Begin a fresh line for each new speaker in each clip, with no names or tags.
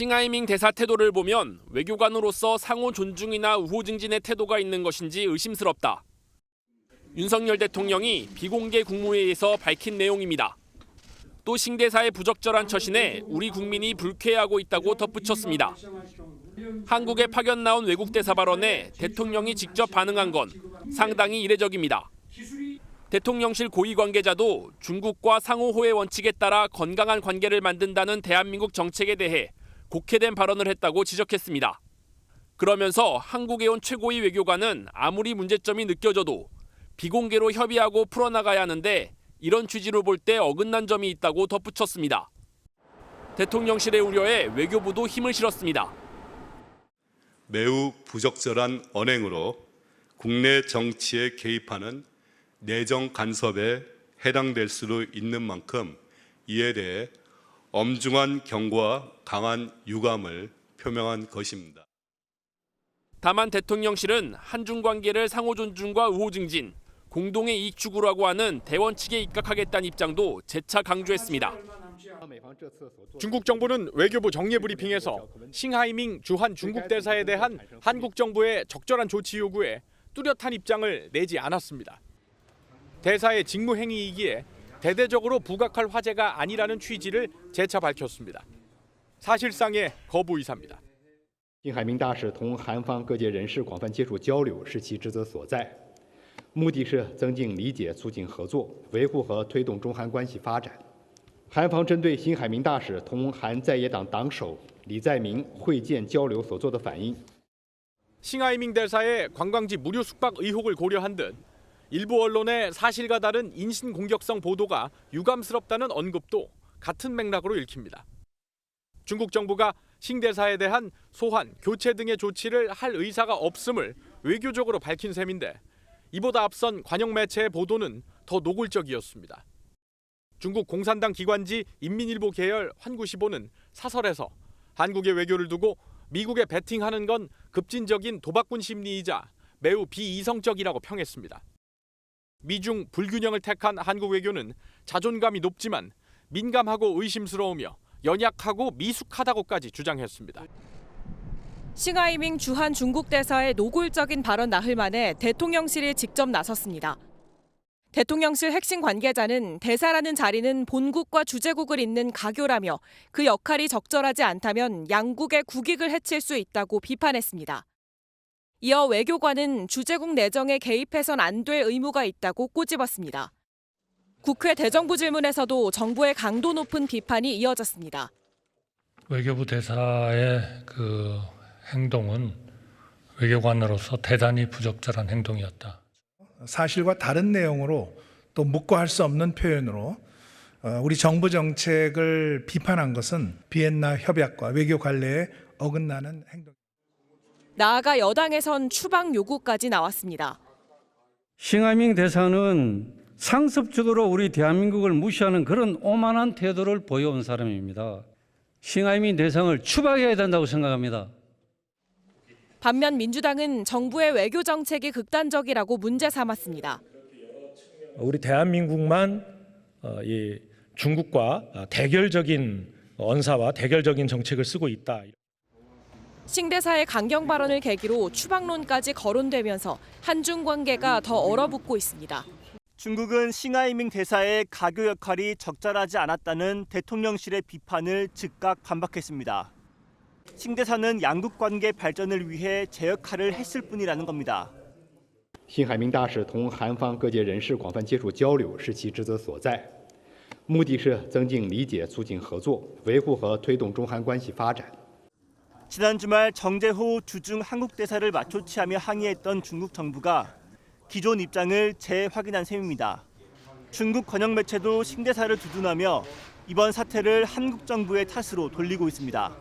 싱하이밍 대사 태도를 보면 외교관으로서 상호 존중이나 우호 증진의 태도가 있는 것인지 의심스럽다. 윤석열 대통령이 비공개 국무회의에서 밝힌 내용입니다. 또 싱 대사의 부적절한 처신에 우리 국민이 불쾌해하고 있다고 덧붙였습니다. 한국에 파견 나온 외국 대사 발언에 대통령이 직접 반응한 건 상당히 이례적입니다. 대통령실 고위 관계자도 중국과 상호 호혜 원칙에 따라 건강한 관계를 만든다는 대한민국 정책에 대해 곡해된 발언을 했다고 지적했습니다. 그러면서 한국에 온 최고위 외교관은 아무리 문제점이 느껴져도 비공개로 협의하고 풀어나가야 하는데 이런 취지로 볼 때 어긋난 점이 있다고 덧붙였습니다. 대통령실의 우려에 외교부도 힘을 실었습니다.
매우 부적절한 언행으로 국내 정치에 개입하는 내정 간섭에 해당될 수도 있는 만큼 이에 대해 엄중한 경고와 강한 유감을 표명한 것입니다.
다만 대통령실은 한중 관계를 상호 존중과 우호 증진, 공동의 이익 추구라고 하는 대원칙에 입각하겠다는 입장도 재차 강조했습니다.
중국 정부는 외교부 정례 브리핑에서 싱하이밍 주한 중국 대사에 대한 한국 정부의 적절한 조치 요구에 뚜렷한 입장을 내지 않았습니다. 대사의 직무 행위이기에 대대적으로 부각할 화제가 아니라는 취지를 재차 밝혔습니다. 사실상의 거부 의사입니다.
辛海明大使同韩方各界人士广泛接触交流是其职责所在，目的是增进理解、促进合作，维护和推动中韩关系发展。韩方针对辛海明大使同韩在野党党首李在明会见交流所做的反应，
싱하이밍 대사의 관광지 무료 숙박 의혹을 고려한 듯 일부 언론의 사실과 다른 인신 공격성 보도가 유감스럽다는 언급도 같은 맥락으로 읽힙니다. 중국 정부가 싱 대사에 대한 소환, 교체 등의 조치를 할 의사가 없음을 외교적으로 밝힌 셈인데 이보다 앞선 관영 매체의 보도는 더 노골적이었습니다. 중국 공산당 기관지 인민일보 계열 환구시보는 사설에서 한국의 외교를 두고 미국에 배팅하는 건 급진적인 도박꾼 심리이자 매우 비이성적이라고 평했습니다. 미중 불균형을 택한 한국 외교는 자존감이 높지만 민감하고 의심스러우며 연약하고 미숙하다고까지 주장했습니다.
싱하이밍 주한 중국 대사의 노골적인 발언 나흘 만에 대통령실이 직접 나섰습니다. 대통령실 핵심 관계자는 대사라는 자리는 본국과 주재국을 잇는 가교라며 그 역할이 적절하지 않다면 양국의 국익을 해칠 수 있다고 비판했습니다. 이어 외교관은 주재국 내정에 개입해선 안 될 의무가 있다고 꼬집었습니다. 국회 대정부 질문에서도 정부의 강도 높은 비판이 이어졌습니다.
외교부 대사의 그 행동은 외교관으로서 대단히 부적절한 행동이었다.
사실과 다른 내용으로 또 묻고 할 수 없는 표현으로 우리 정부 정책을 비판한 것은 비엔나 협약과 외교 관례에 어긋나는 행동.
나아가 여당에선 추방 요구까지 나왔습니다.
싱하이밍 대사는 상습적으로 우리 대한민국을 무시하는 그런 오만한 태도를 보여온 사람입니다. 싱하이밍 대상을 추방해야 된다고 생각합니다.
반면 민주당은 정부의 외교 정책이 극단적이라고 문제 삼았습니다.
우리 대한민국만 이 중국과 대결적인 언사와 대결적인 정책을 쓰고 있다.
싱 대사의 강경 발언을 계기로 추방론까지 거론되면서 한중 관계가 더 얼어붙고 있습니다.
중국은 싱하이밍 대사의 가교 역할이 적절하지 않았다는 대통령실의 비판을 즉각 반박했습니다. 싱 대사는 양국 관계 발전을 위해 제 역할을 했을 뿐이라는 겁니다.
辛海明大使同韩方各界人士广泛接触交流是其职责所在，目的是增进理解、促进合作，维护和推动中韩关系发展。
지난 주말 정재호 주중 한국 대사를 맞초치하며 항의했던 중국 정부가 기존 입장을 재확인한 셈입니다. 중국 관영 매체도 싱 대사를 두둔하며 이번 사태를 한국 정부의 탓으로 돌리고 있습니다.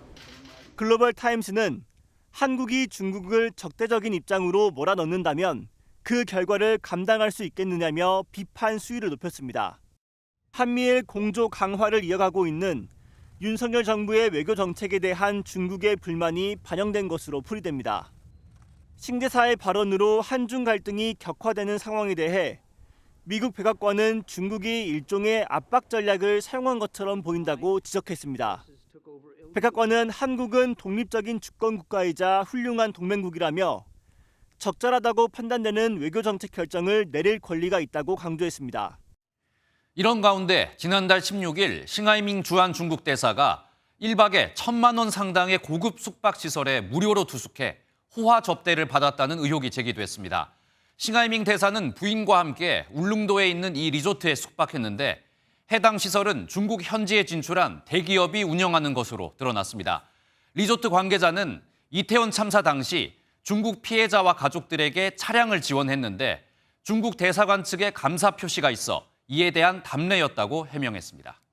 글로벌 타임스는 한국이 중국을 적대적인 입장으로 몰아넣는다면 그 결과를 감당할 수 있겠느냐며 비판 수위를 높였습니다. 한미일 공조 강화를 이어가고 있는 윤석열 정부의 외교 정책에 대한 중국의 불만이 반영된 것으로 풀이됩니다. 싱 대사의 발언으로 한중 갈등이 격화되는 상황에 대해 미국 백악관은 중국이 일종의 압박 전략을 사용한 것처럼 보인다고 지적했습니다. 백악관은 한국은 독립적인 주권 국가이자 훌륭한 동맹국이라며 적절하다고 판단되는 외교 정책 결정을 내릴 권리가 있다고 강조했습니다.
이런 가운데 지난달 16일 싱하이밍 주한 중국 대사가 1박에 1,000만 원 상당의 고급 숙박시설에 무료로 투숙해 호화 접대를 받았다는 의혹이 제기됐습니다. 싱하이밍 대사는 부인과 함께 울릉도에 있는 이 리조트에 숙박했는데 해당 시설은 중국 현지에 진출한 대기업이 운영하는 것으로 드러났습니다. 리조트 관계자는 이태원 참사 당시 중국 피해자와 가족들에게 차량을 지원했는데 중국 대사관 측의 감사 표시가 있어 이에 대한 답례였다고 해명했습니다.